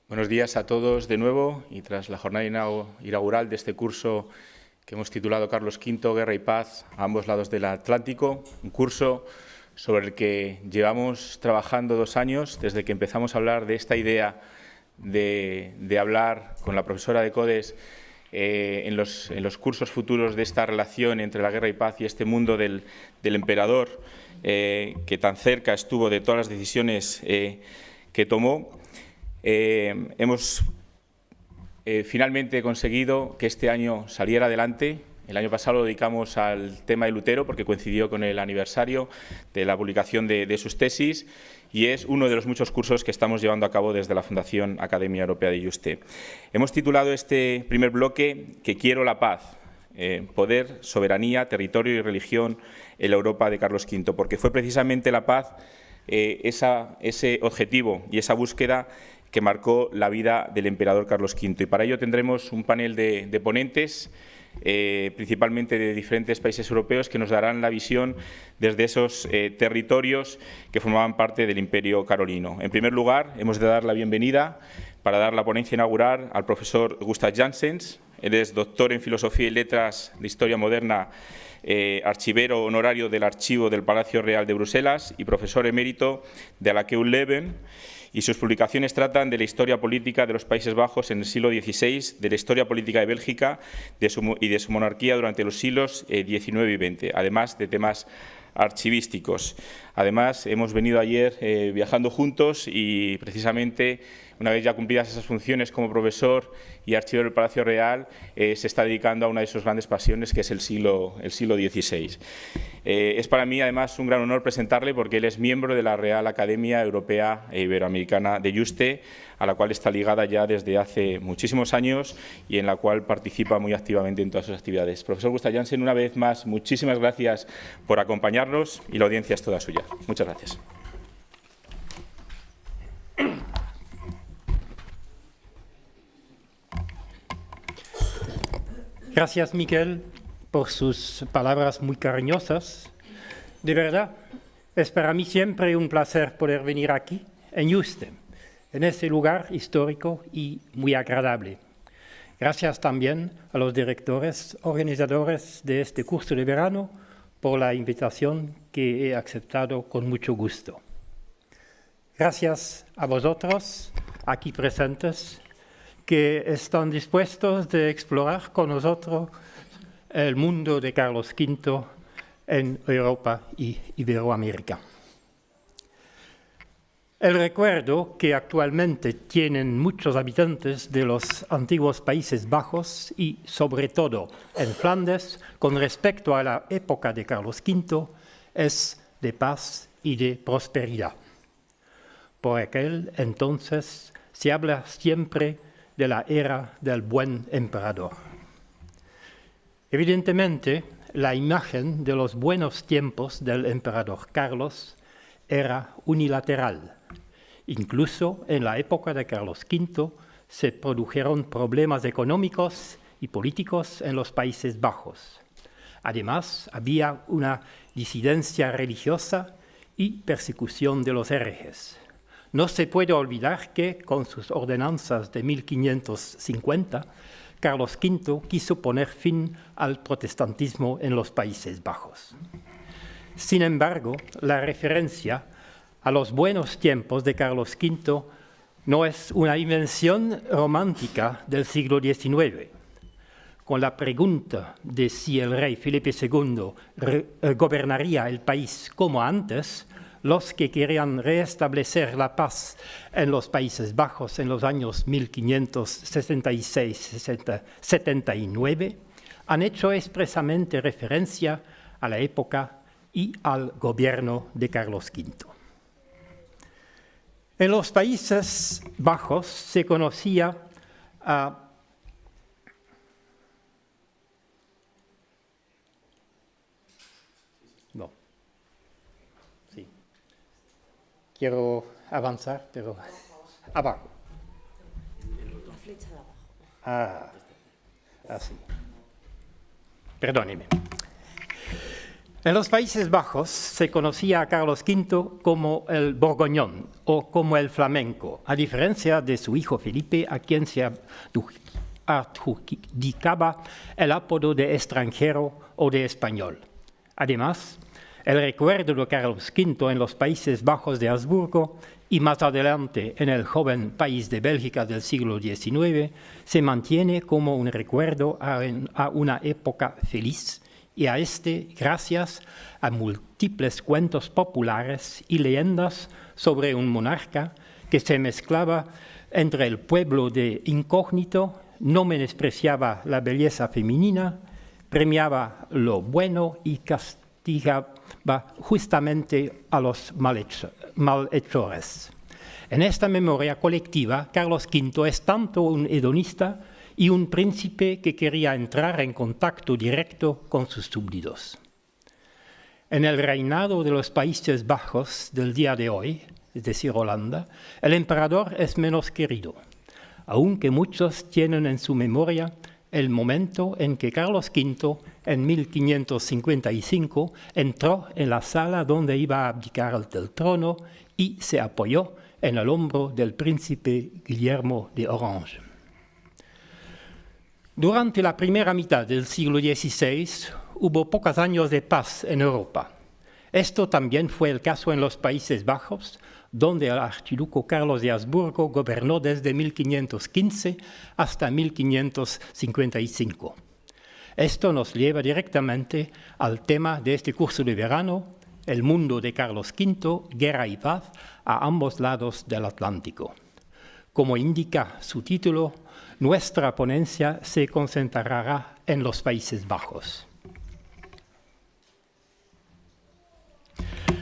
Buenos días a todos de nuevo y tras la jornada inaugural de este curso que hemos titulado Carlos V, Guerra y Paz a ambos lados del Atlántico, un curso sobre el que llevamos trabajando 2 años desde que empezamos a hablar de esta idea de hablar con la profesora de CODES en los cursos futuros de esta relación entre la guerra y paz y este mundo del emperador que tan cerca estuvo de todas las decisiones que tomó. Hemos finalmente conseguido que este año saliera adelante. El año pasado lo dedicamos al tema de Lutero porque coincidió con el aniversario de la publicación de sus tesis y es uno de los muchos cursos que estamos llevando a cabo desde la Fundación Academia Europea de Juste. Hemos titulado este primer bloque que quiero la paz, poder, soberanía, territorio y religión en la Europa de Carlos V, porque fue precisamente la paz ese objetivo y esa búsqueda que marcó la vida del emperador Carlos V. Y para ello tendremos un panel de ponentes, principalmente de diferentes países europeos, que nos darán la visión desde esos territorios que formaban parte del Imperio Carolino. En primer lugar, hemos de dar la bienvenida, para dar la ponencia inaugural, al profesor Gustav Janssens. Él es doctor en Filosofía y Letras de Historia Moderna, archivero honorario del Archivo del Palacio Real de Bruselas y profesor emérito de la KU Leuven, y sus publicaciones tratan de la historia política de los Países Bajos en el siglo XVI, de la historia política de Bélgica y de su monarquía durante los siglos XIX y XX, además de temas archivísticos. Además, hemos venido ayer viajando juntos y precisamente una vez ya cumplidas esas funciones como profesor y archivero del Palacio Real, se está dedicando a una de sus grandes pasiones, que es el siglo XVI. Es para mí, además, un gran honor presentarle porque él es miembro de la Real Academia Europea e Iberoamericana de Juste, a la cual está ligada ya desde hace muchísimos años y en la cual participa muy activamente en todas sus actividades. Profesor Gustav Janssen, una vez más, muchísimas gracias por acompañarnos y la audiencia es toda suya. Muchas gracias. Gracias, Miguel, por sus palabras muy cariñosas. De verdad, es para mí siempre un placer poder venir aquí, en Juste, en este lugar histórico y muy agradable. Gracias también a los directores, organizadores de este curso de verano, por la invitación que he aceptado con mucho gusto. Gracias a vosotros, aquí presentes, que están dispuestos de explorar con nosotros el mundo de Carlos V en Europa y Iberoamérica. El recuerdo que actualmente tienen muchos habitantes de los antiguos Países Bajos y, sobre todo, en Flandes, con respecto a la época de Carlos V, es de paz y de prosperidad. Por aquel entonces se habla siempre de la era del buen emperador. Evidentemente, la imagen de los buenos tiempos del emperador Carlos era unilateral. Incluso en la época de Carlos V se produjeron problemas económicos y políticos en los Países Bajos. Además, había una disidencia religiosa y persecución de los herejes. No se puede olvidar que, con sus ordenanzas de 1550, Carlos V quiso poner fin al protestantismo en los Países Bajos. Sin embargo, la referencia a los buenos tiempos de Carlos V no es una invención romántica del siglo XIX. Con la pregunta de si el rey Felipe II gobernaría el país como antes, los que querían restablecer la paz en los Países Bajos en los años 1566-79 han hecho expresamente referencia a la época y al gobierno de Carlos V. En los Países Bajos se conocía a Quiero avanzar, pero abajo. La flecha de abajo. Así. Perdóneme. En los Países Bajos se conocía a Carlos V como el borgoñón o como el flamenco, a diferencia de su hijo Felipe, a quien se adjudicaba el apodo de extranjero o de español. Además, el recuerdo de Carlos V en los Países Bajos de Habsburgo y más adelante en el joven país de Bélgica del siglo XIX se mantiene como un recuerdo a una época feliz, y a gracias a múltiples cuentos populares y leyendas sobre un monarca que se mezclaba entre el pueblo de incógnito, no menospreciaba la belleza femenina, premiaba lo bueno y castigaba justamente a los malhechores. En esta memoria colectiva, Carlos V es tanto un hedonista y un príncipe que quería entrar en contacto directo con sus súbditos. En el reinado de los Países Bajos del día de hoy, es decir, Holanda, el emperador es menos querido, aunque muchos tienen en su memoria el momento en que Carlos V, en 1555, entró en la sala donde iba a abdicar del trono y se apoyó en el hombro del príncipe Guillermo de Orange. Durante la primera mitad del siglo XVI hubo pocos años de paz en Europa. Esto también fue el caso en los Países Bajos, donde el archiduque Carlos de Habsburgo gobernó desde 1515 hasta 1555. Esto nos lleva directamente al tema de este curso de verano, el mundo de Carlos V, guerra y paz a ambos lados del Atlántico. Como indica su título, nuestra ponencia se concentrará en los Países Bajos.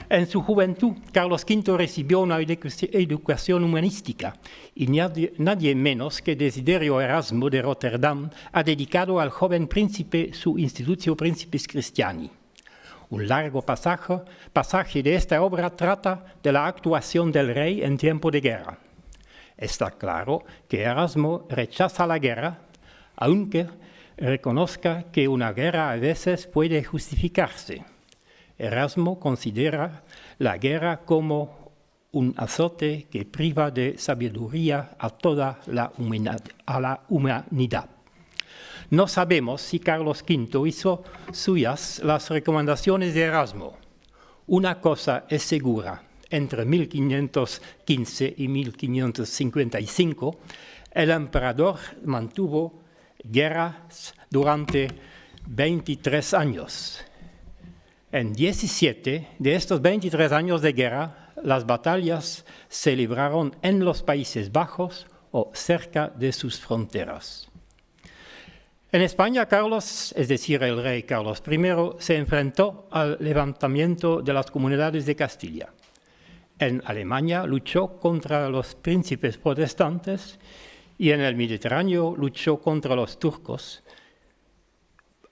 En su juventud, Carlos V recibió una educación humanística y nadie menos que Desiderio Erasmo de Rotterdam ha dedicado al joven príncipe su Institutio Principis Christiani. Un largo pasaje de esta obra trata de la actuación del rey en tiempo de guerra. Está claro que Erasmo rechaza la guerra, aunque reconozca que una guerra a veces puede justificarse. Erasmo considera la guerra como un azote que priva de sabiduría a toda la humanidad. No sabemos si Carlos V hizo suyas las recomendaciones de Erasmo. Una cosa es segura. Entre 1515 y 1555, el emperador mantuvo guerras durante 23 años. En 17 de estos 23 años de guerra, las batallas se libraron en los Países Bajos o cerca de sus fronteras. En España, Carlos, es decir, el rey Carlos I, se enfrentó al levantamiento de las comunidades de Castilla. En Alemania luchó contra los príncipes protestantes y en el Mediterráneo luchó contra los turcos.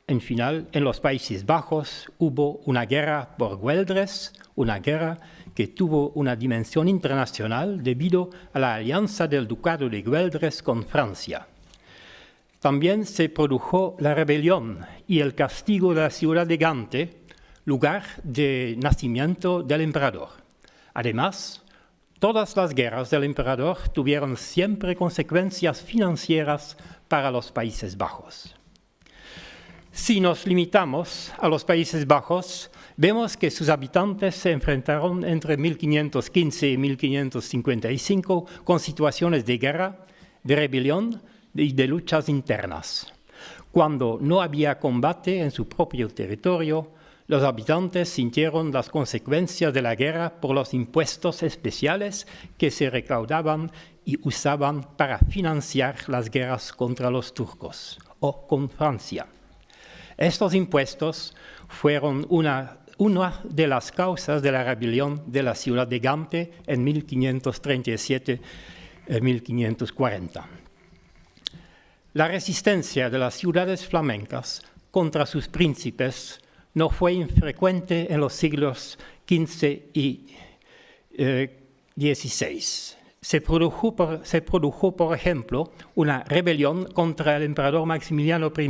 En final, en los Países Bajos hubo una guerra por Güeldres, una guerra que tuvo una dimensión internacional debido a la alianza del Ducado de Güeldres con Francia. También se produjo la rebelión y el castigo de la ciudad de Gante, lugar de nacimiento del emperador. Además, todas las guerras del emperador tuvieron siempre consecuencias financieras para los Países Bajos. Si nos limitamos a los Países Bajos, vemos que sus habitantes se enfrentaron entre 1515 y 1555 con situaciones de guerra, de rebelión y de luchas internas. Cuando no había combate en su propio territorio, los habitantes sintieron las consecuencias de la guerra por los impuestos especiales que se recaudaban y usaban para financiar las guerras contra los turcos o con Francia. Estos impuestos fueron una de las causas de la rebelión de la ciudad de Gante en 1537-1540. La resistencia de las ciudades flamencas contra sus príncipes no fue infrecuente en los siglos XV y XVI. Se produjo, por ejemplo, una rebelión contra el emperador Maximiliano I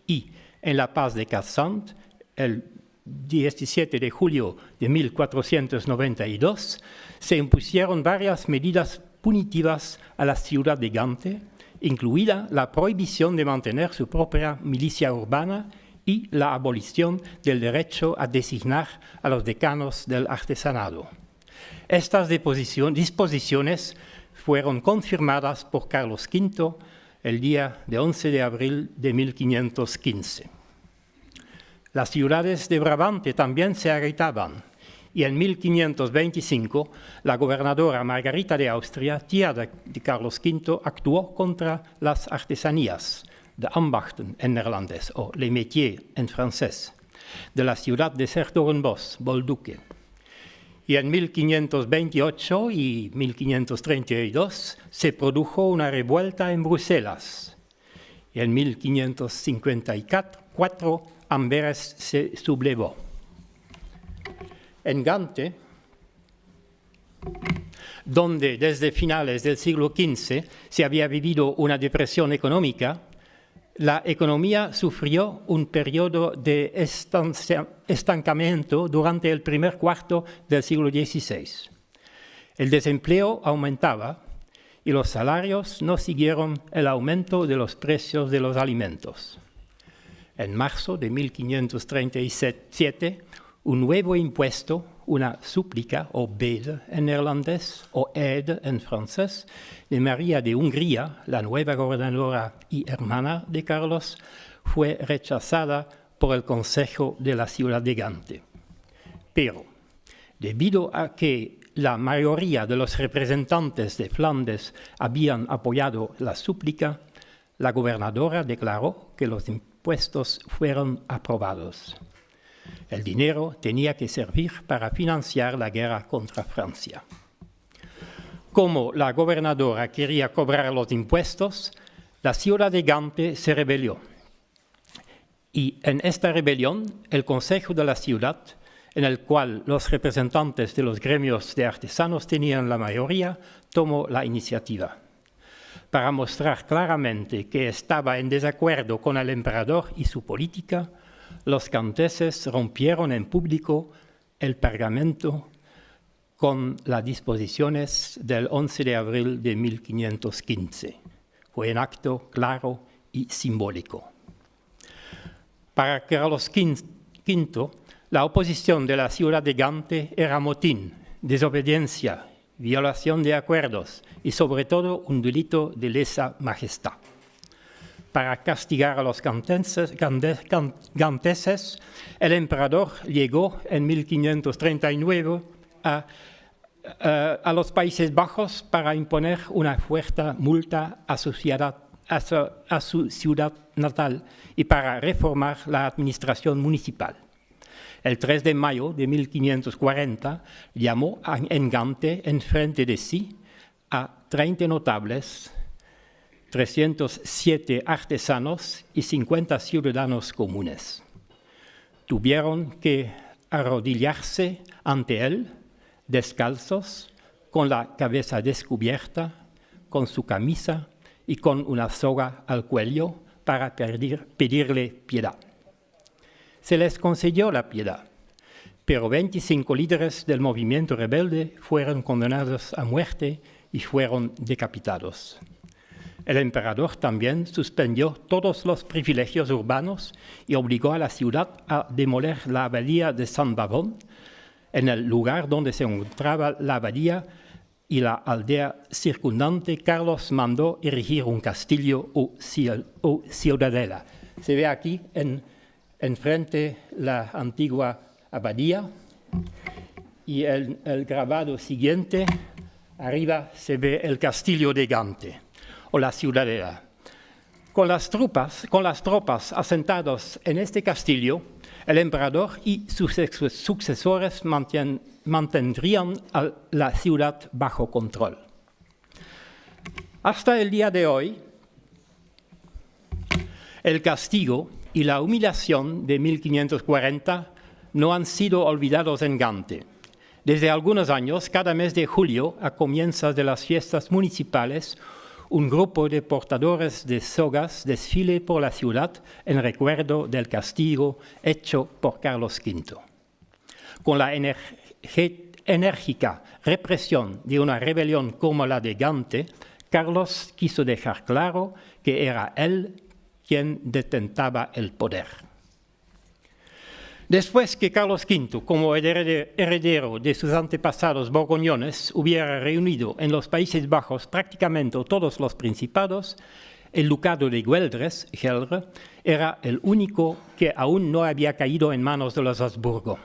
y, en la paz de Cassant, el 17 de julio de 1492, se impusieron varias medidas punitivas a la ciudad de Gante, incluida la prohibición de mantener su propia milicia urbana y la abolición del derecho a designar a los decanos del artesanado. Estas disposiciones fueron confirmadas por Carlos V el día de 11 de abril de 1515. Las ciudades de Brabante también se agitaban, y en 1525 la gobernadora Margarita de Austria, tía de Carlos V, actuó contra las artesanías, de ambachten en neerlandés, o les métiers en francés, de la ciudad de 's-Hertogenbosch, Bolduque. Y en 1528 y 1532 se produjo una revuelta en Bruselas. Y en 1554 Amberes se sublevó. En Gante, donde desde finales del siglo XV se había vivido una depresión económica, la economía sufrió un periodo de estancamiento durante el primer cuarto del siglo XVI. El desempleo aumentaba y los salarios no siguieron el aumento de los precios de los alimentos. En marzo de 1537, un nuevo impuesto, una súplica o bede en neerlandés o aide en francés, de María de Hungría, la nueva gobernadora y hermana de Carlos, fue rechazada por el Consejo de la ciudad de Gante. Pero, debido a que la mayoría de los representantes de Flandes habían apoyado la súplica, la gobernadora declaró que los impuestos fueron aprobados. El dinero tenía que servir para financiar la guerra contra Francia. Como la gobernadora quería cobrar los impuestos, la ciudad de Gante se rebeló. Y en esta rebelión, el Consejo de la ciudad, en el cual los representantes de los gremios de artesanos tenían la mayoría, tomó la iniciativa. Para mostrar claramente que estaba en desacuerdo con el emperador y su política, los ganteses rompieron en público el pergamento con las disposiciones del 11 de abril de 1515. Fue un acto claro y simbólico. Para Carlos V, la oposición de la ciudad de Gante era motín, desobediencia, violación de acuerdos y sobre todo un delito de lesa majestad. Para castigar a los ganteses, el emperador llegó en 1539 a los Países Bajos para imponer una fuerte multa a su ciudad natal y para reformar la administración municipal. El 3 de mayo de 1540 llamó en Gante en frente de sí a 30 notables, 307 artesanos y 50 ciudadanos comunes. Tuvieron que arrodillarse ante él, descalzos, con la cabeza descubierta, con su camisa y con una soga al cuello para pedirle piedad. Se les concedió la piedad, pero 25 líderes del movimiento rebelde fueron condenados a muerte y fueron decapitados. El emperador también suspendió todos los privilegios urbanos y obligó a la ciudad a demoler la abadía de Saint-Bavon. En el lugar donde se encontraba la abadía y la aldea circundante, Carlos mandó erigir un castillo o ciudadela. Se ve aquí enfrente la antigua abadía y el grabado siguiente, arriba se ve el castillo de Gante o la ciudadela. Con las tropas asentadas en este castillo, el emperador y sus sucesores mantendrían a la ciudad bajo control. Hasta el día de hoy, el castigo y la humillación de 1540 no han sido olvidados en Gante. Desde algunos años, cada mes de julio, a comienzos de las fiestas municipales, un grupo de portadores de sogas desfile por la ciudad en recuerdo del castigo hecho por Carlos V. Con la enérgica represión de una rebelión como la de Gante, Carlos quiso dejar claro que era él quien detentaba el poder. Después que Carlos V, como heredero de sus antepasados borgoñones, hubiera reunido en los Países Bajos prácticamente todos los principados, el ducado de Gueldres, Gelre, era el único que aún no había caído en manos de los Habsburgo.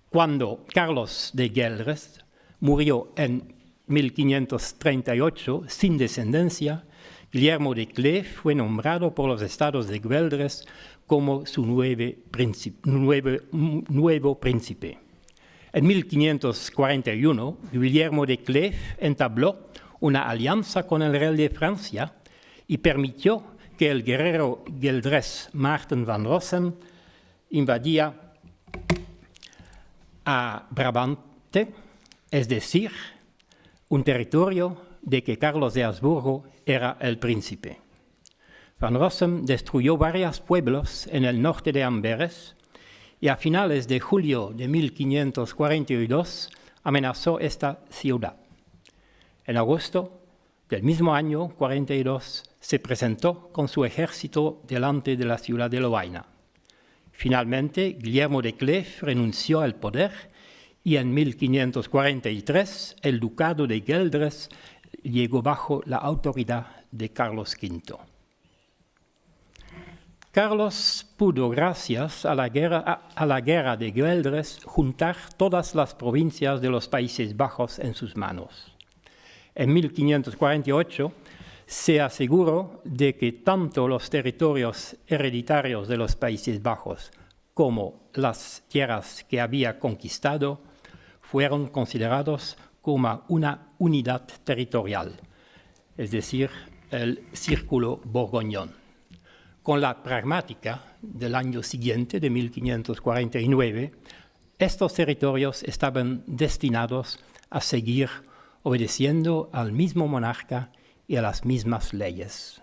Cuando Carlos de Gueldres murió en 1538 sin descendencia, Guillermo de Cleef fue nombrado por los estados de Gueldres como su nuevo príncipe. En 1541, Guillermo de Cleef entabló una alianza con el rey de Francia y permitió que el guerrero gueldrés Maarten van Rossum invadía a Brabante, es decir, un territorio de que Carlos de Habsburgo era el príncipe. Van Rossum destruyó varios pueblos en el norte de Amberes y a finales de julio de 1542 amenazó esta ciudad. En agosto del mismo año 42 se presentó con su ejército delante de la ciudad de Lovaina. Finalmente, Guillermo de Cleef renunció al poder y en 1543 el ducado de Gueldres llegó bajo la autoridad de Carlos V. Carlos pudo, gracias a la guerra de Gueldres, juntar todas las provincias de los Países Bajos en sus manos. En 1548 se aseguró de que tanto los territorios hereditarios de los Países Bajos como las tierras que había conquistado fueron considerados como una unidad territorial, es decir, el Círculo Borgoñón. Con la pragmática del año siguiente, de 1549, estos territorios estaban destinados a seguir obedeciendo al mismo monarca y a las mismas leyes.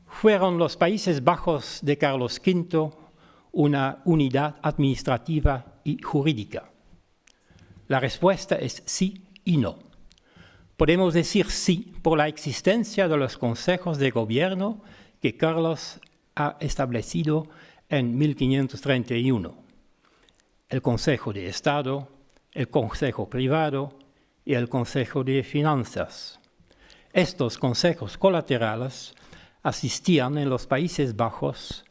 ¿Fueron los Países Bajos de Carlos V una unidad administrativa y jurídica? La respuesta es sí y no. Podemos decir sí por la existencia de los consejos de gobierno que Carlos ha establecido en 1531, el Consejo de Estado, el Consejo Privado y el Consejo de Finanzas. Estos consejos colaterales asistían en los Países Bajos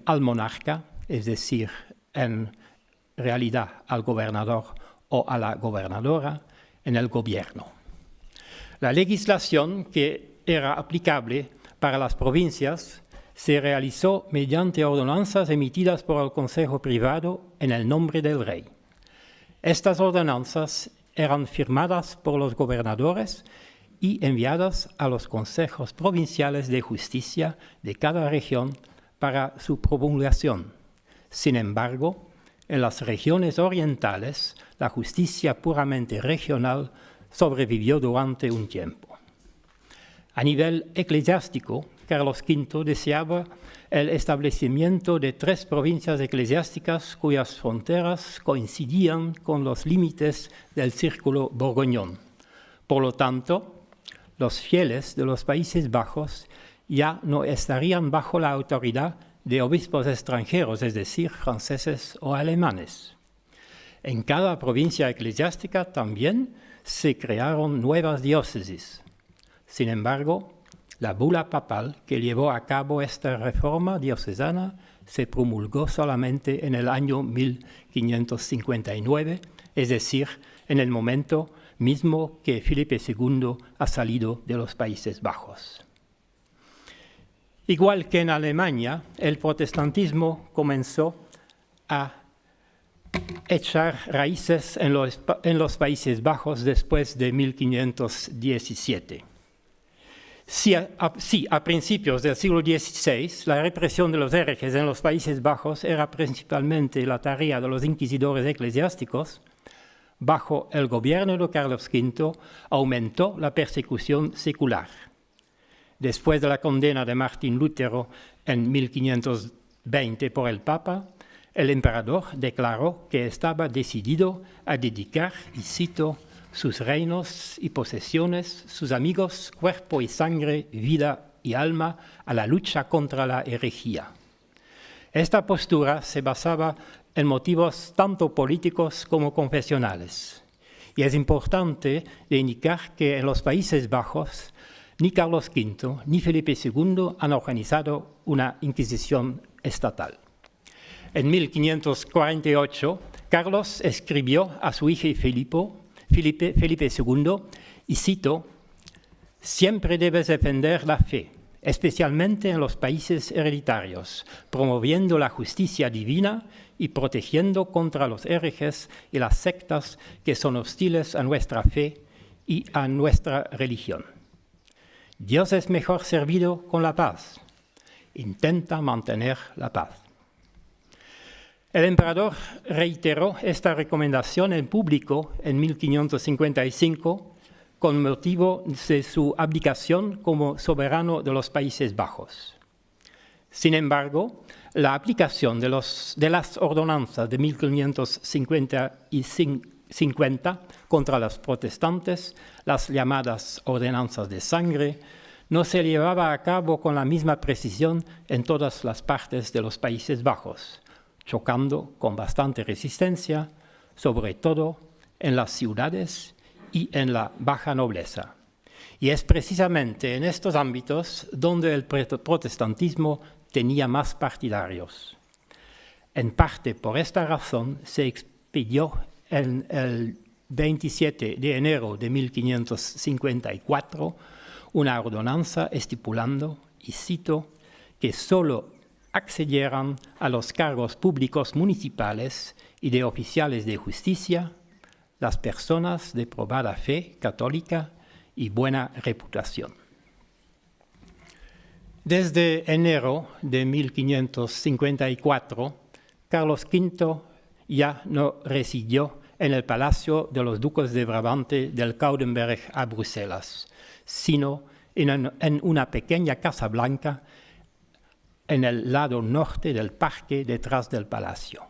al monarca, es decir, en realidad al gobernador o a la gobernadora, en el gobierno. La legislación que era aplicable para las provincias se realizó mediante ordenanzas emitidas por el Consejo Privado en el nombre del rey. Estas ordenanzas eran firmadas por los gobernadores y enviadas a los consejos provinciales de justicia de cada región para su promulgación. Sin embargo, en las regiones orientales, la justicia puramente regional sobrevivió durante un tiempo. A nivel eclesiástico, Carlos V deseaba el establecimiento de 3 provincias eclesiásticas cuyas fronteras coincidían con los límites del Círculo Borgoñón. Por lo tanto, los fieles de los Países Bajos ya no estarían bajo la autoridad de obispos extranjeros, es decir, franceses o alemanes. En cada provincia eclesiástica también se crearon nuevas diócesis. Sin embargo, la bula papal que llevó a cabo esta reforma diocesana se promulgó solamente en el año 1559, es decir, en el momento mismo que Felipe II ha salido de los Países Bajos. Igual que en Alemania, el protestantismo comenzó a echar raíces en los Países Bajos después de 1517. Si a principios del siglo XVI la represión de los herejes en los Países Bajos era principalmente la tarea de los inquisidores eclesiásticos, bajo el gobierno de Carlos V, aumentó la persecución secular. Después de la condena de Martín Lutero en 1520 por el Papa, el emperador declaró que estaba decidido a dedicar, y cito, sus reinos y posesiones, sus amigos, cuerpo y sangre, vida y alma a la lucha contra la herejía. Esta postura se basaba en motivos tanto políticos como confesionales. Y es importante de indicar que en los Países Bajos ni Carlos V ni Felipe II han organizado una inquisición estatal. En 1548, Carlos escribió a su hijo Felipe II, y cito, «Siempre debes defender la fe, especialmente en los países hereditarios, promoviendo la justicia divina y protegiendo contra los herejes y las sectas que son hostiles a nuestra fe y a nuestra religión. Dios es mejor servido con la paz. Intenta mantener la paz». El emperador reiteró esta recomendación en público en 1555 con motivo de su abdicación como soberano de los Países Bajos. Sin embargo, la aplicación de las ordenanzas de 1550 contra los protestantes, las llamadas ordenanzas de sangre, no se llevaba a cabo con la misma precisión en todas las partes de los Países Bajos, chocando con bastante resistencia, sobre todo en las ciudades y en la baja nobleza. Y es precisamente en estos ámbitos donde el protestantismo tenía más partidarios. En parte por esta razón se expidió en el 27 de enero de 1554 una ordenanza estipulando, y cito, que solo accedieran a los cargos públicos municipales y de oficiales de justicia las personas de probada fe católica y buena reputación. Desde enero de 1554, Carlos V ya no residió en el Palacio de los Duques de Brabante del Coudenberg a Bruselas, sino en una pequeña casa blanca en el lado norte del parque detrás del palacio.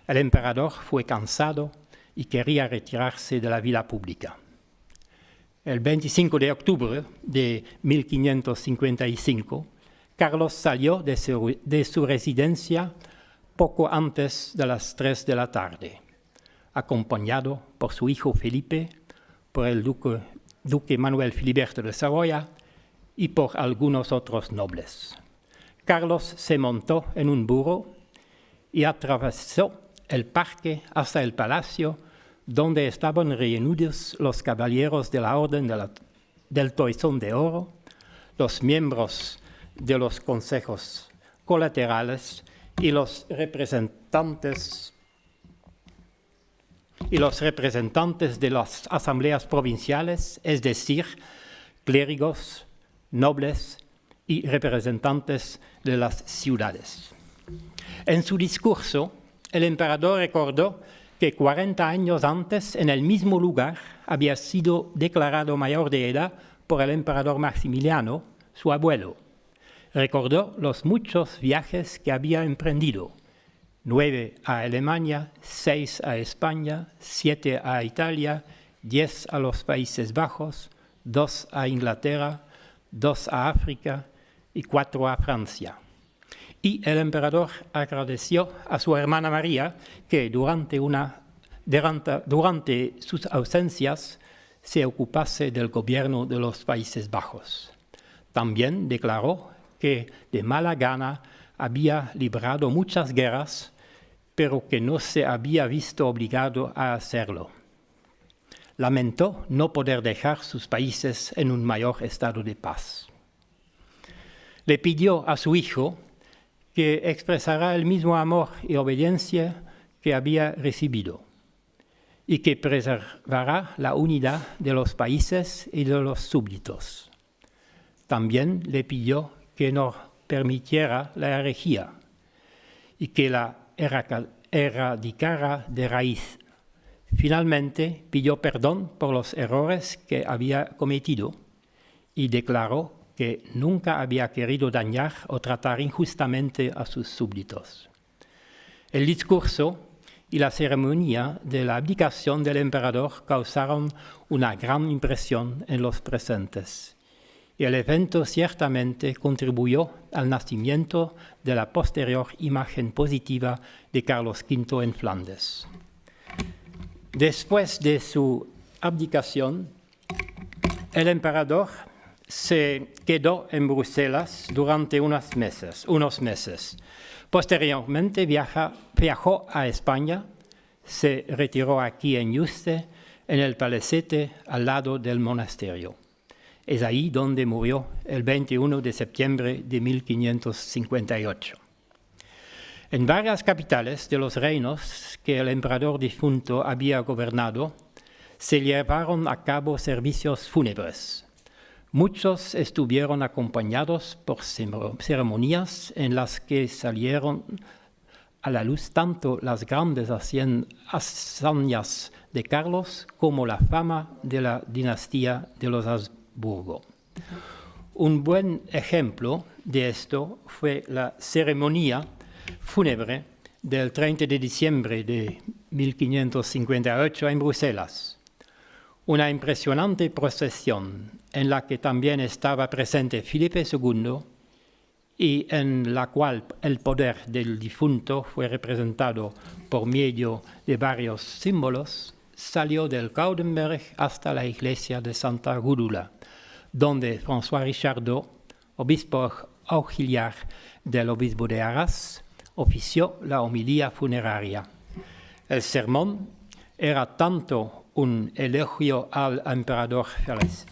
El emperador fue cansado y quería retirarse de la vida pública. El 25 de octubre de 1555, Carlos salió de su residencia poco antes de las 3 de la tarde, acompañado por su hijo Felipe, por el duque Manuel Filiberto de Saboya y por algunos otros nobles. Carlos se montó en un burro y atravesó el parque hasta el palacio, donde estaban reunidos los caballeros de la Orden del Toisón de Oro, los miembros de los consejos colaterales y los representantes de las asambleas provinciales, es decir, clérigos, nobles y representantes de las ciudades. En su discurso, el emperador recordó que 40 años antes, en el mismo lugar, había sido declarado mayor de edad por el emperador Maximiliano, su abuelo. Recordó los muchos viajes que había emprendido: 9 a Alemania, 6 a España, 7 a Italia, 10 a los Países Bajos, 2 a Inglaterra, 2 a África y 4 a Francia. Y el emperador agradeció a su hermana María que durante sus ausencias se ocupase del gobierno de los Países Bajos. También declaró que de mala gana había librado muchas guerras, pero que no se había visto obligado a hacerlo. Lamentó no poder dejar sus países en un mayor estado de paz. Le pidió a su hijo que expresara el mismo amor y obediencia que había recibido y que preservará la unidad de los países y de los súbditos. También le pidió que no permitiera la herejía y que la erradicara de raíz, Finalmente pidió perdón por los errores que había cometido y declaró que nunca había querido dañar o tratar injustamente a sus súbditos. El discurso y la ceremonia de la abdicación del emperador causaron una gran impresión en los presentes, y el evento ciertamente contribuyó al nacimiento de la posterior imagen positiva de Carlos V en Flandes. Después de su abdicación, el emperador se quedó en Bruselas durante unos meses. Posteriormente viajó a España, se retiró aquí en Yuste, en el palacete al lado del monasterio. Es ahí donde murió el 21 de septiembre de 1558. En varias capitales de los reinos que el emperador difunto había gobernado, se llevaron a cabo servicios fúnebres. Muchos estuvieron acompañados por ceremonias en las que salieron a la luz tanto las grandes hazañas de Carlos como la fama de la dinastía de los Habsburgo. Un buen ejemplo de esto fue la ceremonia fúnebre del 30 de diciembre de 1558 en Bruselas. Una impresionante procesión en la que también estaba presente Felipe II y en la cual el poder del difunto fue representado por medio de varios símbolos, salió del Coudenberg hasta la iglesia de Santa Gudula, donde François Richardot, obispo auxiliar del obispo de Arras, ofició la homilía funeraria. El sermón era tanto un elogio al emperador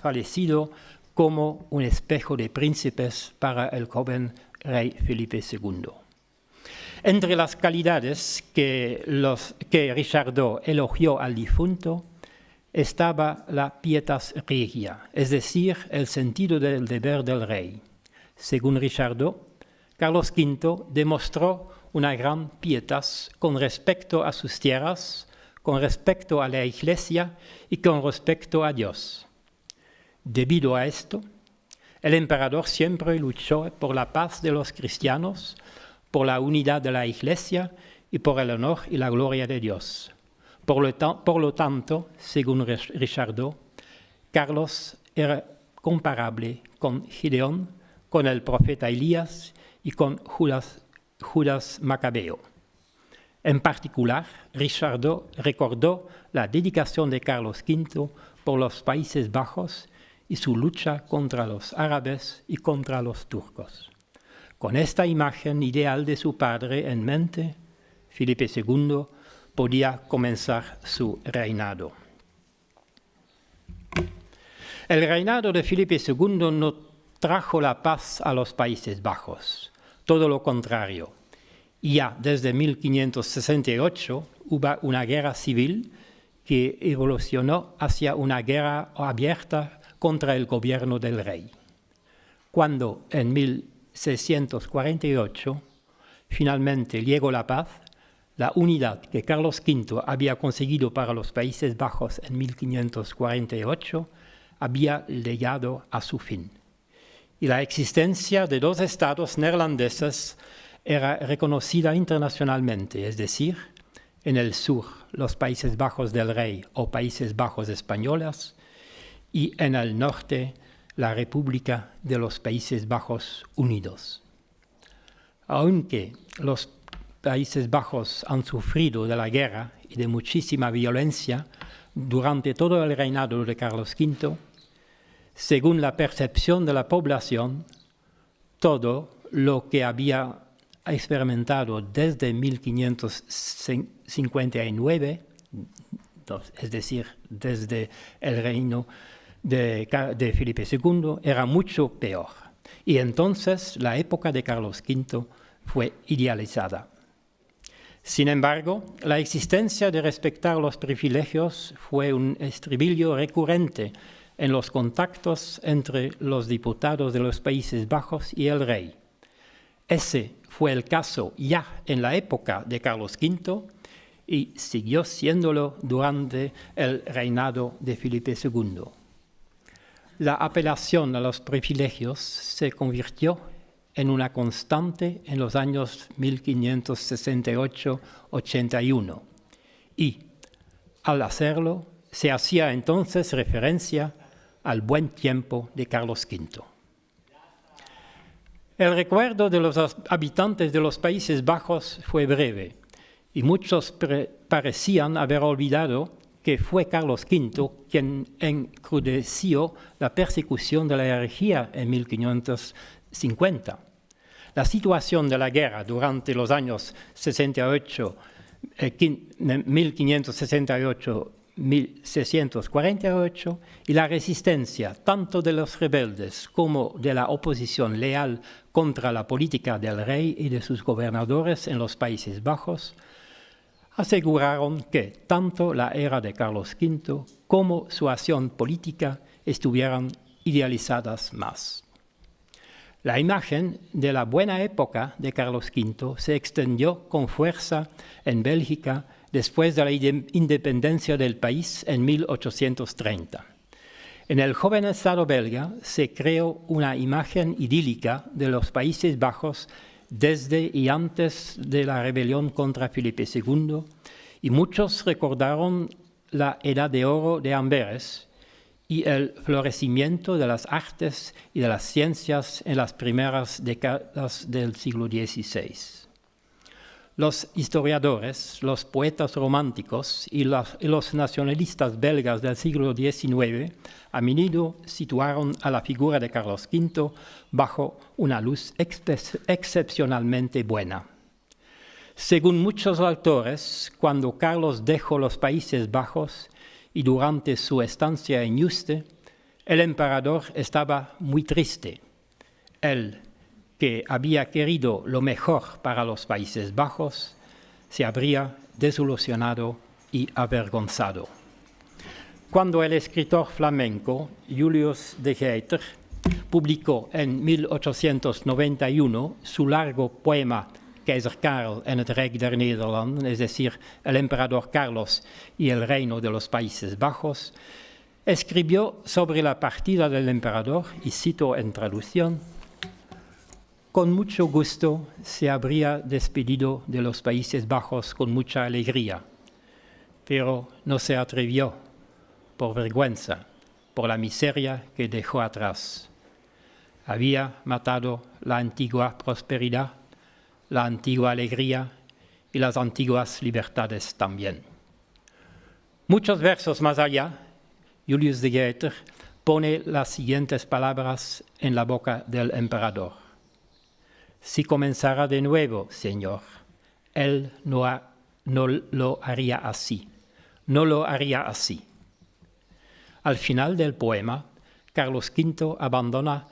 fallecido como un espejo de príncipes para el joven rey Felipe II. Entre las calidades que Richardot elogió al difunto estaba la pietas regia, es decir, el sentido del deber del rey. Según Richardot, Carlos V demostró una gran pietas con respecto a sus tierras, con respecto a la Iglesia y con respecto a Dios. Debido a esto, el emperador siempre luchó por la paz de los cristianos, por la unidad de la Iglesia y por el honor y la gloria de Dios. Por lo tanto, según Richardot, Carlos era comparable con Gideón, con el profeta Elías y con Judas Macabeo. En particular, Richardot recordó la dedicación de Carlos V por los Países Bajos y su lucha contra los árabes y contra los turcos. Con esta imagen ideal de su padre en mente, Felipe II podía comenzar su reinado. El reinado de Felipe II no trajo la paz a los Países Bajos, todo lo contrario. Ya desde 1568 hubo una guerra civil que evolucionó hacia una guerra abierta contra el gobierno del rey. Cuando en 1648 finalmente llegó la paz, la unidad que Carlos V había conseguido para los Países Bajos en 1548 había llegado a su fin. Y la existencia de dos estados neerlandeses era reconocida internacionalmente, es decir, en el sur los Países Bajos del Rey o Países Bajos españoles y en el norte la República de los Países Bajos Unidos. Aunque los Países Bajos han sufrido de la guerra y de muchísima violencia durante todo el reinado de Carlos V, según la percepción de la población, todo lo que había experimentado desde 1559, es decir, desde el reino de Felipe II, era mucho peor. Y entonces la época de Carlos V fue idealizada. Sin embargo, la existencia de respetar los privilegios fue un estribillo recurrente en los contactos entre los diputados de los Países Bajos y el rey. Ese fue el caso ya en la época de Carlos V y siguió siéndolo durante el reinado de Felipe II. La apelación a los privilegios se convirtió en una constante en los años 1568-81 y, al hacerlo, se hacía entonces referencia al buen tiempo de Carlos V. El recuerdo de los habitantes de los Países Bajos fue breve y muchos parecían haber olvidado que fue Carlos V quien encrudeció la persecución de la herejía en 1550. La situación de la guerra durante los años 1568-1648 y la resistencia tanto de los rebeldes como de la oposición leal contra la política del rey y de sus gobernadores en los Países Bajos aseguraron que tanto la era de Carlos V como su acción política estuvieran idealizadas más. La imagen de la buena época de Carlos V se extendió con fuerza en Bélgica después de la independencia del país en 1830. En el joven Estado belga se creó una imagen idílica de los Países Bajos desde y antes de la rebelión contra Felipe II, y muchos recordaron la edad de oro de Amberes y el florecimiento de las artes y de las ciencias en las primeras décadas del siglo XVI. Los historiadores, los poetas románticos y los nacionalistas belgas del siglo XIX a menudo situaron a la figura de Carlos V bajo una luz excepcionalmente buena. Según muchos autores, cuando Carlos dejó los Países Bajos y durante su estancia en Yuste, el emperador estaba muy triste. Él, que había querido lo mejor para los Países Bajos, se habría desilusionado y avergonzado. Cuando el escritor flamenco Julius de Geter publicó en 1891 su largo poema Keizer Karel en het Rijk der Nederlanden, es decir, el emperador Carlos y el reino de los Países Bajos, escribió sobre la partida del emperador, y cito en traducción: con mucho gusto se habría despedido de los Países Bajos con mucha alegría, pero no se atrevió, por vergüenza, por la miseria que dejó atrás. Había matado la antigua prosperidad, la antigua alegría y las antiguas libertades también. Muchos versos más allá, Julius de Geter pone las siguientes palabras en la boca del emperador: si comenzara de nuevo, Señor, él no lo haría así, no lo haría así. Al final del poema, Carlos V abandona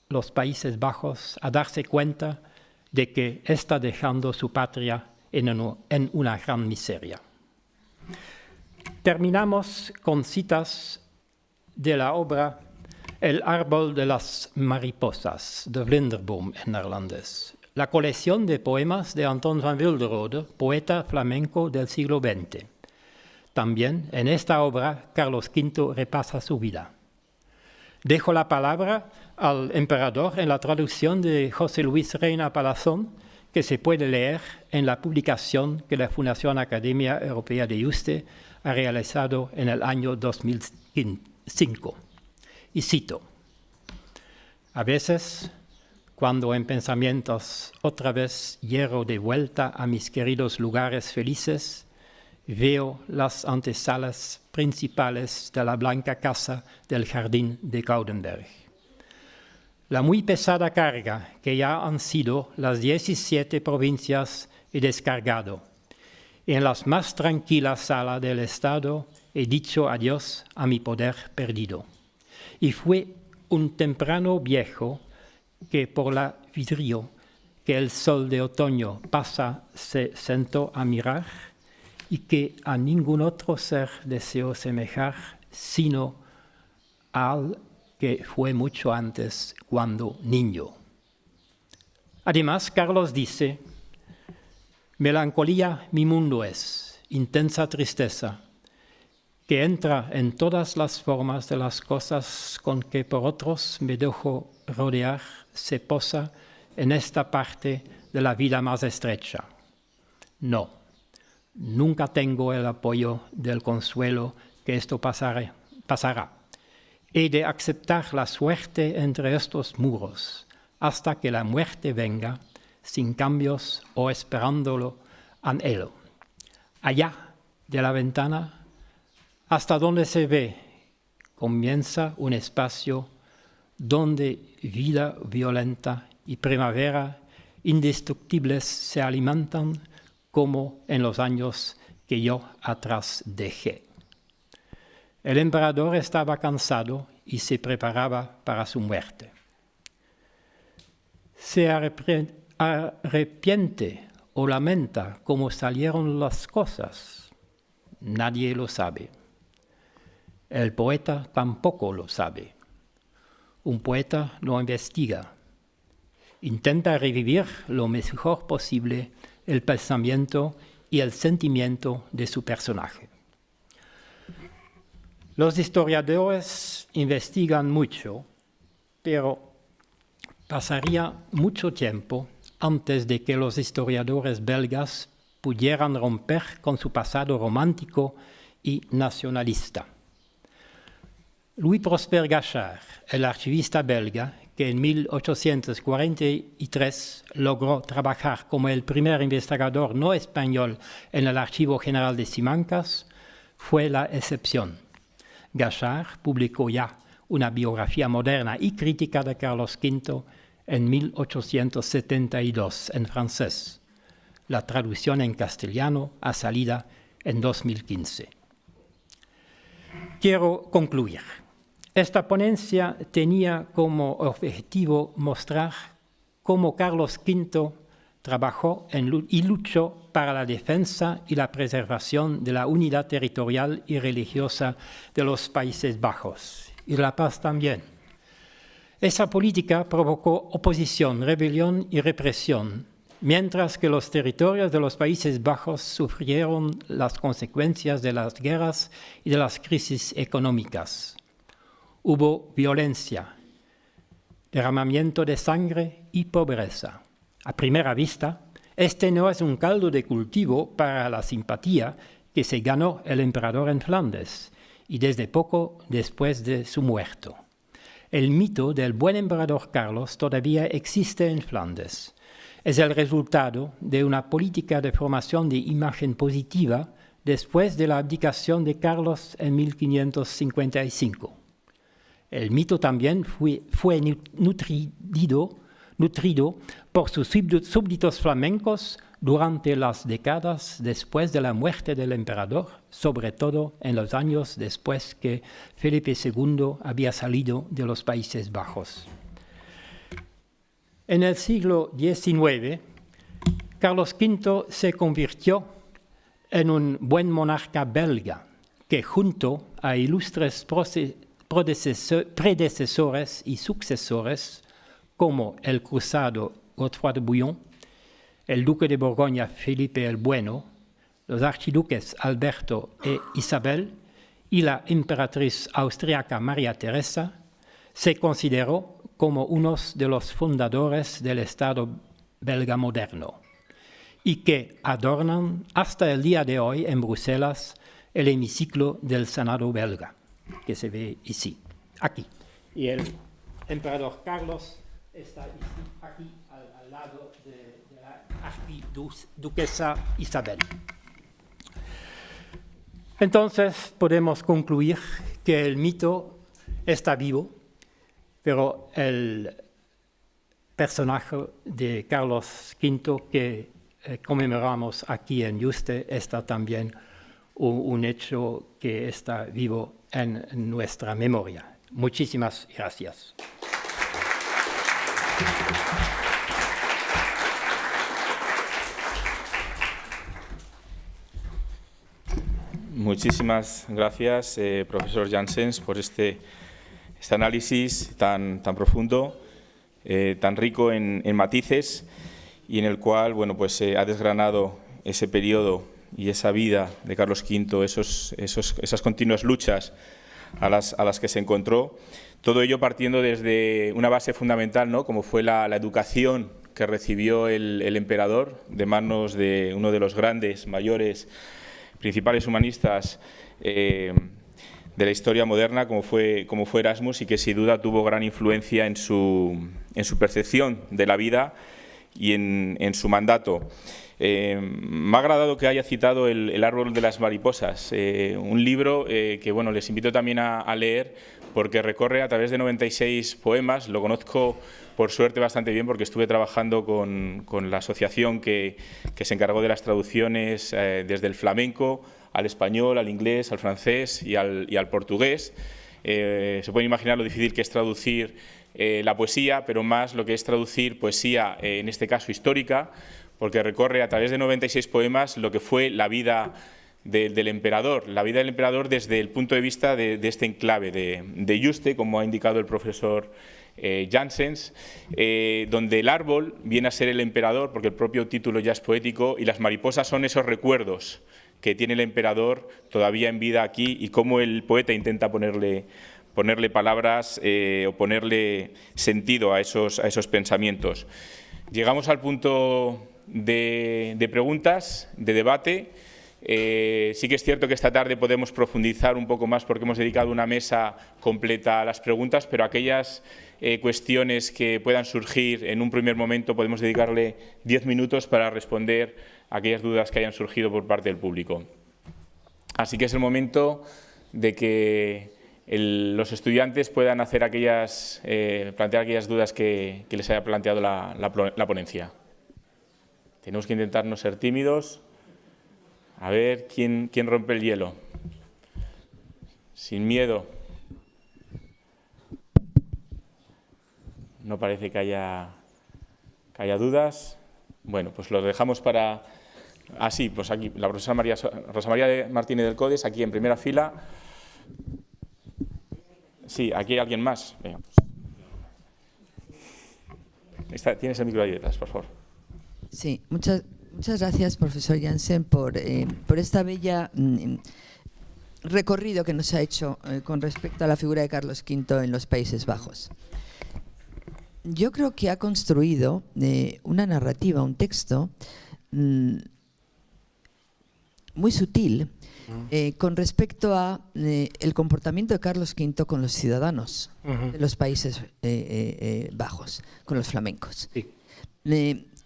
los Países Bajos a darse cuenta de que está dejando su patria en una gran miseria. Terminamos con citas de la obra El árbol de las mariposas, de Vlinderboom en neerlandés, la colección de poemas de Anton van Wilderode, poeta flamenco del siglo XX. También en esta obra Carlos V repasa su vida. Dejo la palabra al emperador en la traducción de José Luis Reina Palazón, que se puede leer en la publicación que la Fundación Academia Europea de Yuste ha realizado en el año 2005. Y cito: a veces, cuando en pensamientos otra vez llego de vuelta a mis queridos lugares felices, veo las antesalas principales de la blanca casa del jardín de Goudenberg. La muy pesada carga que ya han sido las 17 provincias he descargado, y en la más tranquila sala del Estado he dicho adiós a mi poder perdido. Y fue un temprano viejo que por la vidrio que el sol de otoño pasa se sentó a mirar, y que a ningún otro ser deseó semejar, sino al que fue mucho antes cuando niño. Además, Carlos dice: melancolía mi mundo es, intensa tristeza, que entra en todas las formas de las cosas con que por otros me dejo rodear, se posa en esta parte de la vida más estrecha. No, nunca tengo el apoyo del consuelo que esto pasará. He de aceptar la suerte entre estos muros, hasta que la muerte venga, sin cambios o esperándolo anhelo. Allá de la ventana, hasta donde se ve, comienza un espacio donde vida violenta y primavera indestructibles se alimentan como en los años que yo atrás dejé. El emperador estaba cansado y se preparaba para su muerte. Se arrepiente o lamenta cómo salieron las cosas. Nadie lo sabe. El poeta tampoco lo sabe. Un poeta lo investiga. Intenta revivir lo mejor posible el pensamiento y el sentimiento de su personaje. Los historiadores investigan mucho, pero pasaría mucho tiempo antes de que los historiadores belgas pudieran romper con su pasado romántico y nacionalista. Louis Prosper Gachard, el archivista belga, que en 1843 logró trabajar como el primer investigador no español en el Archivo General de Simancas, fue la excepción. Gachard publicó ya una biografía moderna y crítica de Carlos V en 1872 en francés. La traducción en castellano ha salido en 2015. Quiero concluir. Esta ponencia tenía como objetivo mostrar cómo Carlos V trabajó y luchó para la defensa y la preservación de la unidad territorial y religiosa de los Países Bajos, y la paz también. Esa política provocó oposición, rebelión y represión, mientras que los territorios de los Países Bajos sufrieron las consecuencias de las guerras y de las crisis económicas. Hubo violencia, derramamiento de sangre y pobreza. A primera vista, este no es un caldo de cultivo para la simpatía que se ganó el emperador en Flandes y desde poco después de su muerte. El mito del buen emperador Carlos todavía existe en Flandes. Es el resultado de una política de formación de imagen positiva después de la abdicación de Carlos en 1555. El mito también fue nutrido por sus súbditos flamencos durante las décadas después de la muerte del emperador, sobre todo en los años después que Felipe II había salido de los Países Bajos. En el siglo XIX, Carlos V se convirtió en un buen monarca belga que, junto a ilustres predecesores y sucesores como el cruzado Godefroy de Bouillon, el duque de Borgoña Felipe el Bueno, los archiduques Alberto e Isabel y la emperatriz austriaca María Teresa, se consideró como uno de los fundadores del Estado belga moderno y que adornan hasta el día de hoy en Bruselas el hemiciclo del Senado belga, que se ve aquí. Y el emperador Carlos está aquí al lado de la archiduquesa Isabel. Entonces podemos concluir que el mito está vivo, pero el personaje de Carlos V que conmemoramos aquí en Yuste está también un hecho que está vivo en nuestra memoria. Muchísimas gracias. Muchísimas gracias, profesor Janssens, por este análisis tan profundo, tan rico en matices y en el cual ha desgranado ese periodo y esa vida de Carlos V, esas continuas luchas a las que se encontró, todo ello partiendo desde una base fundamental, ¿no?, como fue la educación que recibió el emperador de manos de uno de los grandes, mayores, principales humanistas de la historia moderna, como fue Erasmus, y que sin duda tuvo gran influencia en su percepción de la vida y en su mandato. Me ha agradado que haya citado el árbol de las mariposas, un libro que bueno, les invito también a leer, porque recorre a través de 96 poemas. Lo conozco por suerte bastante bien porque estuve trabajando con la asociación que se encargó de las traducciones desde el flamenco al español, al inglés, al francés y al portugués. Se pueden imaginar lo difícil que es traducir la poesía, pero más lo que es traducir poesía, en este caso histórica, porque recorre a través de 96 poemas lo que fue la vida del emperador, desde el punto de vista de este enclave de Yuste, como ha indicado el profesor Janssens, donde el árbol viene a ser el emperador, porque el propio título ya es poético, y las mariposas son esos recuerdos que tiene el emperador todavía en vida aquí, y cómo el poeta intenta ponerle palabras o ponerle sentido a esos pensamientos. Llegamos al punto de preguntas, de debate. Sí que es cierto que esta tarde podemos profundizar un poco más porque hemos dedicado una mesa completa a las preguntas, pero aquellas cuestiones que puedan surgir en un primer momento podemos dedicarle 10 minutos para responder a aquellas dudas que hayan surgido por parte del público. Así que es el momento de que los estudiantes puedan hacer plantear aquellas dudas que les haya planteado la ponencia. Tenemos que intentar no ser tímidos. A ver, ¿quién rompe el hielo? Sin miedo. No parece que haya dudas. Bueno, pues lo dejamos para... Ah, sí, pues aquí, la profesora Rosa María Martínez del Codes, aquí en primera fila. Sí, aquí hay alguien más. Venga, pues. Tienes el micro ahí detrás, por favor. Sí, muchas gracias, profesor Janssen, por esta bella recorrido que nos ha hecho con respecto a la figura de Carlos V en los Países Bajos. Yo creo que ha construido una narrativa, un texto muy sutil con respecto a el comportamiento de Carlos V con los ciudadanos de los Países Bajos, con los flamencos. Sí.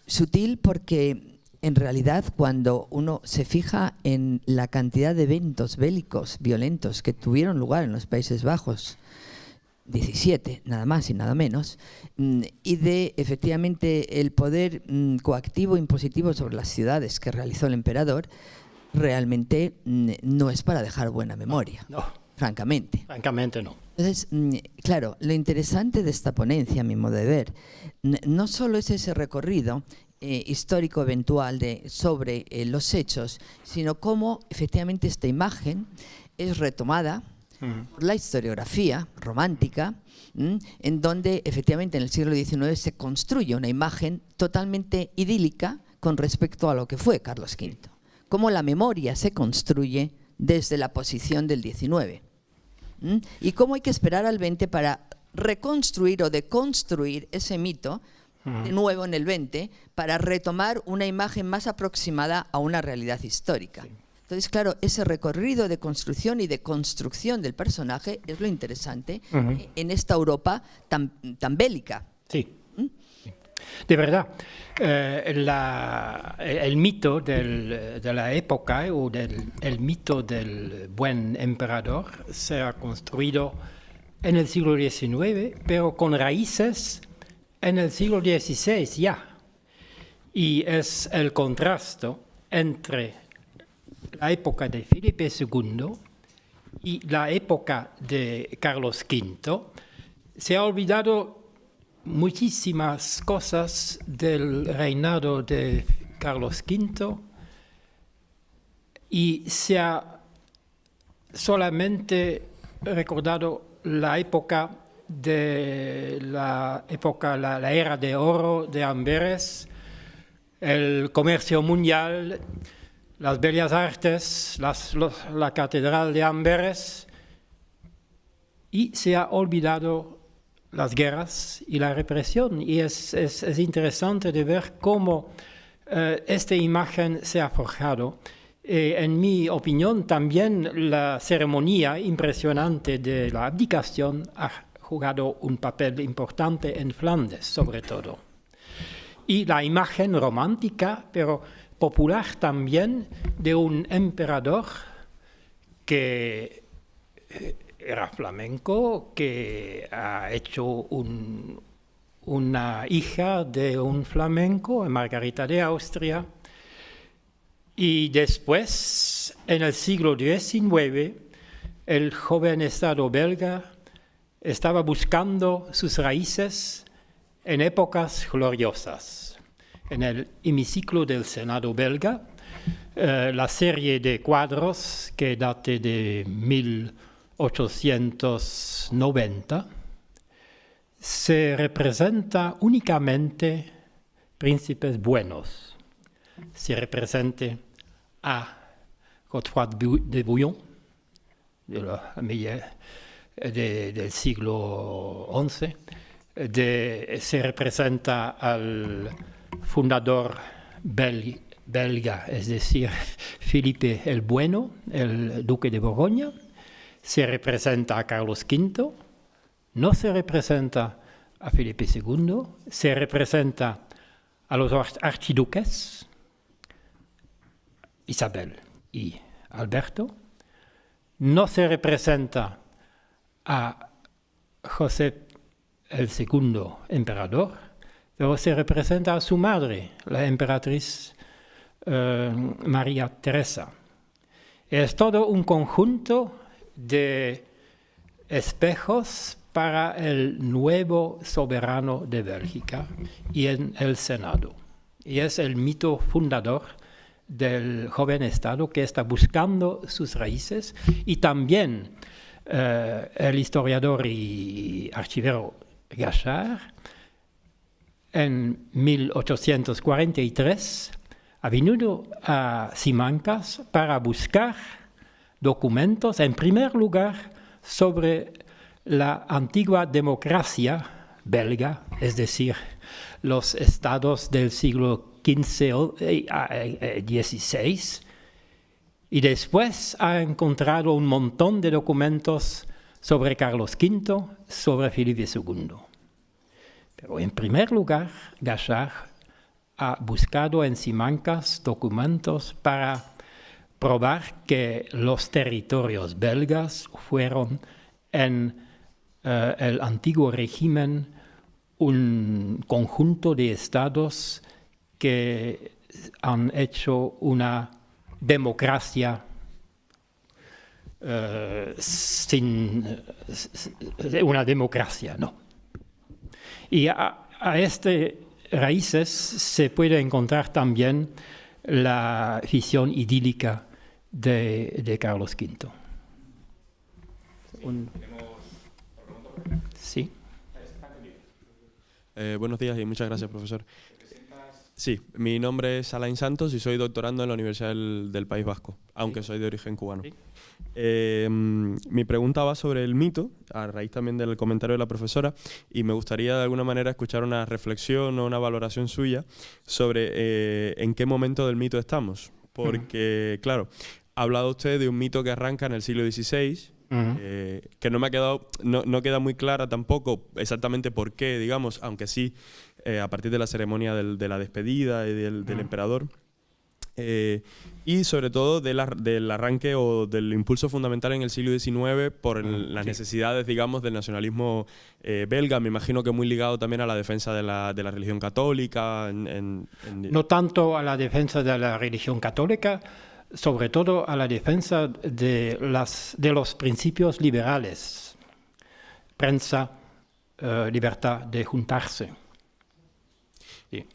Sutil porque en realidad cuando uno se fija en la cantidad de eventos bélicos violentos que tuvieron lugar en los Países Bajos, 17, nada más y nada menos, y de efectivamente el poder coactivo e impositivo sobre las ciudades que realizó el emperador, realmente no es para dejar buena memoria, No, francamente. francamente no. Entonces, claro, lo interesante de esta ponencia, a mi modo de ver, no solo es ese recorrido histórico eventual sobre los hechos, sino cómo efectivamente esta imagen es retomada por la historiografía romántica, en donde efectivamente en el siglo XIX se construye una imagen totalmente idílica con respecto a lo que fue Carlos V. Cómo la memoria se construye desde la posición del XIX. Y cómo hay que esperar al 20 para reconstruir o deconstruir ese mito de nuevo en el 20 para retomar una imagen más aproximada a una realidad histórica. Sí. Entonces, claro, ese recorrido de construcción y de construcción del personaje es lo interesante en esta Europa tan bélica. Sí. De verdad, el mito de la época o el mito del buen emperador se ha construido en el siglo XIX, pero con raíces en el siglo XVI ya. Y es el contraste entre la época de Felipe II y la época de Carlos V. Se ha olvidado muchísimas cosas del reinado de Carlos V y se ha solamente recordado la época la era de oro de Amberes, el comercio mundial, las Bellas Artes, la Catedral de Amberes, y se ha olvidado las guerras y la represión. Y es interesante de ver cómo esta imagen se ha forjado. En mi opinión, también la ceremonia impresionante de la abdicación ha jugado un papel importante en Flandes, sobre todo. Y la imagen romántica, pero popular también, de un emperador que era flamenco, que ha hecho una hija de un flamenco, Margarita de Austria, y después, en el siglo XIX, el joven Estado belga estaba buscando sus raíces en épocas gloriosas. En el hemiciclo del Senado belga, la serie de cuadros que date de 1890, se representa únicamente príncipes buenos. Se representa a Godefroy de Bouillon, del siglo XI, se representa al fundador belga, es decir, Felipe el Bueno, el duque de Borgoña, se representa a Carlos V, no se representa a Felipe II, se representa a los archiduques, Isabel y Alberto, no se representa a José el segundo emperador, pero se representa a su madre, la emperatriz María Teresa. Es todo un conjunto de espejos para el nuevo soberano de Bélgica y en el Senado. Y es el mito fundador del joven Estado que está buscando sus raíces, y también el historiador y archivero Gachard, en 1843, ha venido a Simancas para buscar documentos, en primer lugar, sobre la antigua democracia belga, es decir, los estados del siglo XV o XVI, y después ha encontrado un montón de documentos sobre Carlos V, sobre Felipe II. Pero en primer lugar, Gachard ha buscado en Simancas documentos para probar que los territorios belgas fueron en el antiguo régimen un conjunto de estados que han hecho una democracia sin una democracia, no. Y a estas raíces se puede encontrar también la visión idílica de Carlos V. Sí. Buenos días y muchas gracias, profesor. Sí, mi nombre es Alain Santos y soy doctorando en la Universidad del País Vasco, aunque soy de origen cubano. Sí. Mi pregunta va sobre el mito, a raíz también del comentario de la profesora, y me gustaría de alguna manera escuchar una reflexión o una valoración suya sobre en qué momento del mito estamos. Porque, claro, ha hablado usted de un mito que arranca en el siglo XVI, que no me ha quedado, no queda muy clara tampoco exactamente por qué, digamos, aunque sí a partir de la ceremonia de la despedida y del emperador, y sobre todo del arranque o del impulso fundamental en el siglo XIX por las necesidades, digamos, del nacionalismo belga, me imagino que muy ligado también a la defensa de la religión católica. No tanto a la defensa de la religión católica, sobre todo a la defensa de los principios liberales, prensa, libertad de juntarse. Sí.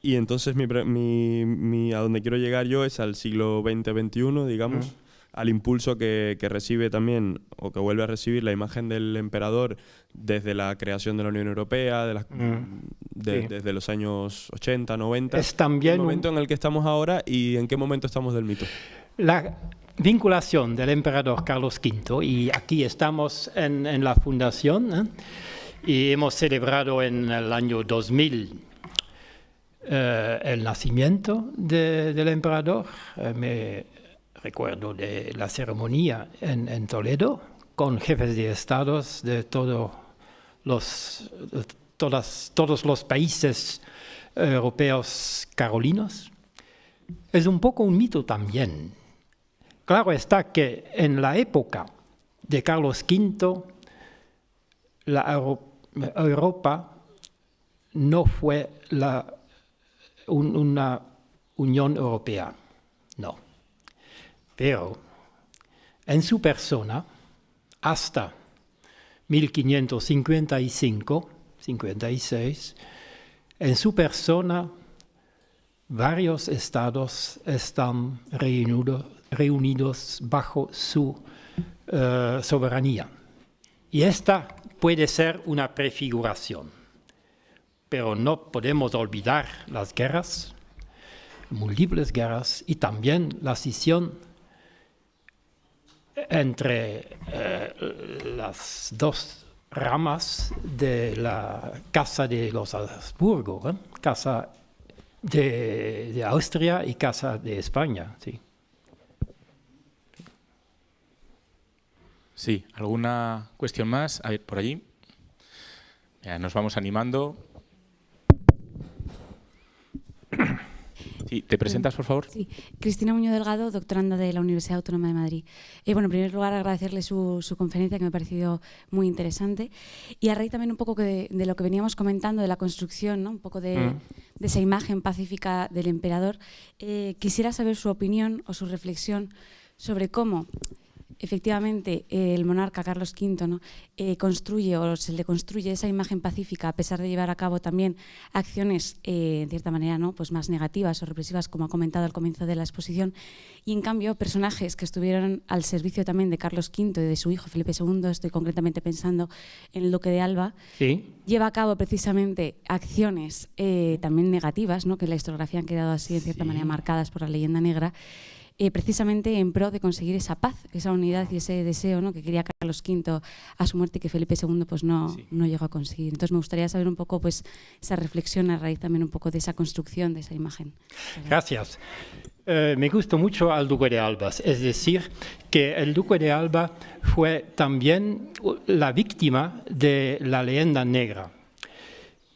Y entonces a donde quiero llegar yo es al siglo XX-XXI, digamos, al impulso que recibe también, o que vuelve a recibir, la imagen del emperador desde la creación de la Unión Europea, desde los años 80, 90. Es también el momento en el que estamos ahora y en qué momento estamos del mito. La vinculación del emperador Carlos V, y aquí estamos en la fundación, y hemos celebrado en el año 2000 el nacimiento del emperador. Me recuerdo de la ceremonia en Toledo con jefes de estados de todos los países europeos carolinos. Es un poco un mito también. Claro está que en la época de Carlos V, Europa no fue una Unión Europea, no. Pero en su persona, hasta 1555-56, en su persona, varios estados están reunidos bajo su soberanía. Y esta puede ser una prefiguración, pero no podemos olvidar las guerras, múltiples guerras, y también la escisión entre las dos ramas de la Casa de los Habsburgo, Casa de Austria y Casa de España, sí. Sí, ¿alguna cuestión más? A ver, por allí. Ya, nos vamos animando. Sí, ¿te presentas, por favor? Sí, Cristina Muñoz Delgado, doctoranda de la Universidad Autónoma de Madrid. Bueno, en primer lugar, agradecerle su conferencia, que me ha parecido muy interesante. Y a raíz también un poco de lo que veníamos comentando, de la construcción, ¿no? Un poco de esa imagen pacífica del emperador, quisiera saber su opinión o su reflexión sobre cómo efectivamente el monarca Carlos V, ¿no? Construye o se le construye esa imagen pacífica a pesar de llevar a cabo también acciones en cierta manera, ¿no? Pues más negativas o represivas, como ha comentado al comienzo de la exposición, y en cambio personajes que estuvieron al servicio también de Carlos V y de su hijo Felipe II, estoy concretamente pensando en el duque de Alba, ¿Sí? Lleva a cabo precisamente acciones también negativas, ¿no? Que en la historiografía han quedado así en cierta manera marcadas por la leyenda negra, precisamente en pro de conseguir esa paz, esa unidad y ese deseo, ¿no? Que quería Carlos V a su muerte y que Felipe II pues no llegó a conseguir. Entonces me gustaría saber un poco pues esa reflexión a raíz también un poco de esa construcción de esa imagen. Gracias. Me gustó mucho al duque de Alba, es decir, que el duque de Alba fue también la víctima de la leyenda negra.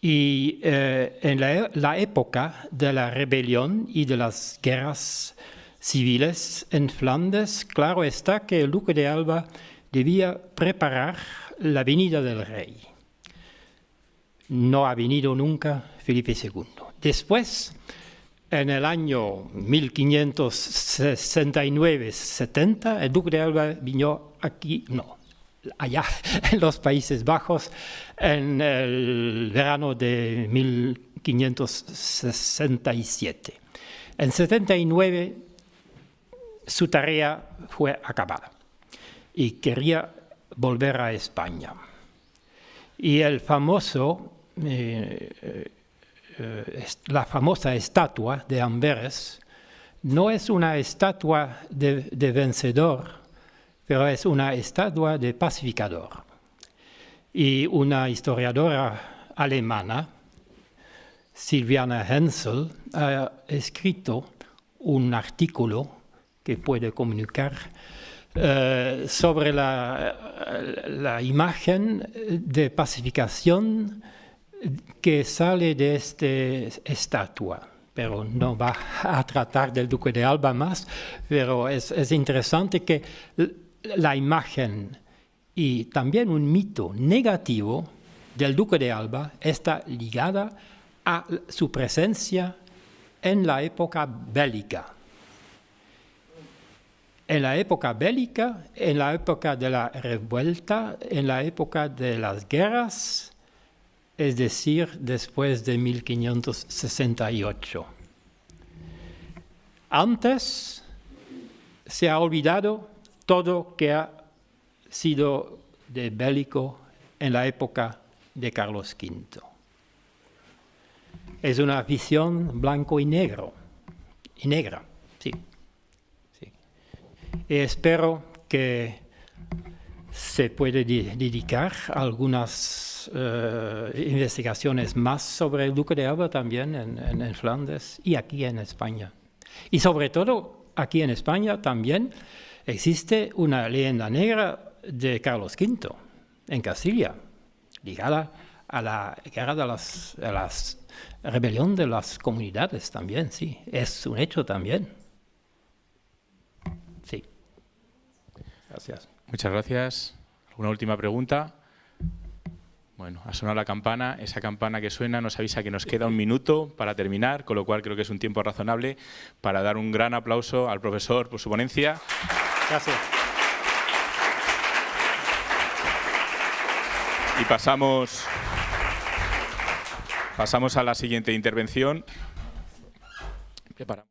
Y en la época de la rebelión y de las guerras civiles en Flandes, claro está que el duque de Alba debía preparar la venida del rey. No ha venido nunca Felipe II. Después, en el año 1569-70, el duque de Alba vino aquí, allá en los Países Bajos, en el verano de 1567. En 79, su tarea fue acabada y quería volver a España. Y la famosa estatua de Amberes no es una estatua de vencedor, pero es una estatua de pacificador. Y una historiadora alemana, Silviana Hensel, ha escrito un artículo que puede comunicar sobre la imagen de pacificación que sale de esta estatua. Pero no va a tratar del duque de Alba más, pero es interesante que la imagen y también un mito negativo del duque de Alba está ligada a su presencia en la época bélica. En la época bélica, en la época de la revuelta, en la época de las guerras, es decir, después de 1568. Antes se ha olvidado todo que ha sido de bélico en la época de Carlos V. Es una visión blanco y negro, y negra, sí. Y espero que se puede dedicar a algunas investigaciones más sobre el Duque de Alba también en Flandes y aquí en España. Y sobre todo, aquí en España también existe una leyenda negra de Carlos V en Castilla, ligada a la guerra de la rebelión de las comunidades también, sí. Es un hecho también. Sí. Gracias. Muchas gracias. ¿Alguna última pregunta? Bueno, ha sonado la campana. Esa campana que suena nos avisa que nos queda 1 minuto para terminar, con lo cual creo que es un tiempo razonable para dar un gran aplauso al profesor por su ponencia. Gracias. Y pasamos a la siguiente intervención. Preparamos.